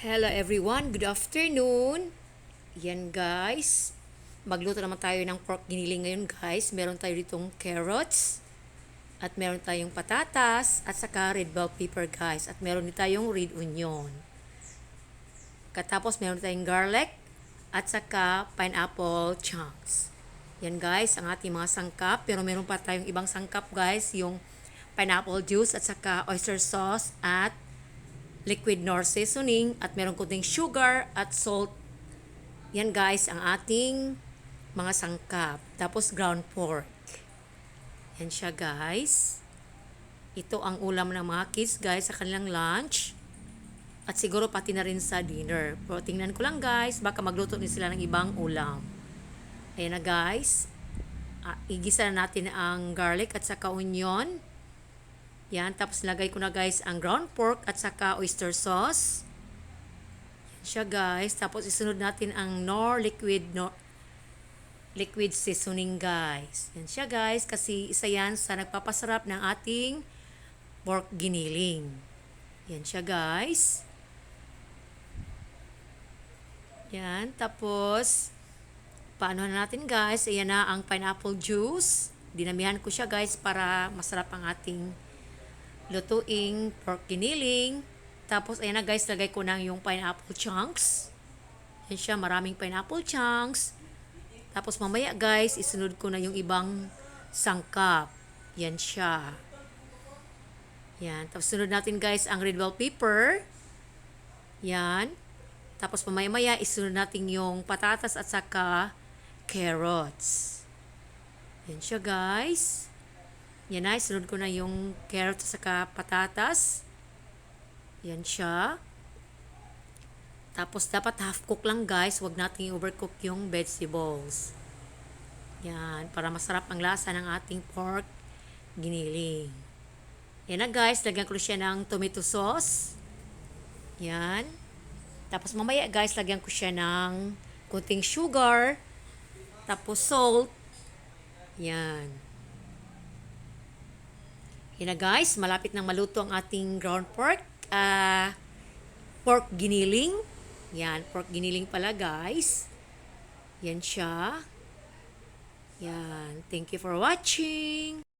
Hello everyone, good afternoon. Yan guys, magluto naman tayo ng pork giniling ngayon guys. Meron tayo ditong carrots, at meron tayong patatas, at saka red bell pepper guys. At meron din tayong red onion. Katapos meron tayong garlic, at saka pineapple chunks. Yan guys, ang ating mga sangkap. Pero meron pa tayong ibang sangkap guys, yung pineapple juice, at saka oyster sauce, at liquid nor seasoning, at meron kunting sugar at salt. Yan guys ang ating mga sangkap. Tapos ground pork. Yan siya guys. Ito ang ulam ng mga kids guys sa kanilang lunch. At siguro pati na rin sa dinner. Pero tingnan ko lang guys, baka magluto din sila ng ibang ulam. Ayan na guys. Igisa na natin ang garlic at saka onion. Yan, tapos lagay ko na guys ang ground pork at saka oyster sauce. Yan siya guys. Tapos isunod natin ang liquid seasoning guys. Yan siya guys kasi isa yan sa nagpapasarap ng ating pork giniling. Yan siya guys. Yan, tapos paano na natin guys? Ayan na ang pineapple juice. Dinamihan ko siya guys para masarap ang ating lutuing pork giniling. Tapos ayan na guys, lagay ko na yung pineapple chunks. Yan siya, maraming pineapple chunks. Tapos mamaya guys, isunod ko na yung ibang sangkap. Yan siya. Yan. Tapos sunod natin guys ang red bell pepper. Yan. Tapos mamaya isunod natin yung patatas at saka carrots. Yan siya guys. Yan na, isunod ko na yung carrots at saka patatas. Yan siya. Tapos dapat half cook lang guys, wag natin i-overcook yung vegetables. Yan, para masarap ang lasa ng ating pork giniling. Yan na guys, lagyan ko siya ng tomato sauce. Yan. Tapos mamaya guys, lagyan ko siya ng kunting sugar. Tapos salt. Yan. Yan na guys, malapit nang maluto ang ating ground pork. Pork giniling. Yan, pork giniling pala guys. Yan siya. Yan, thank you for watching.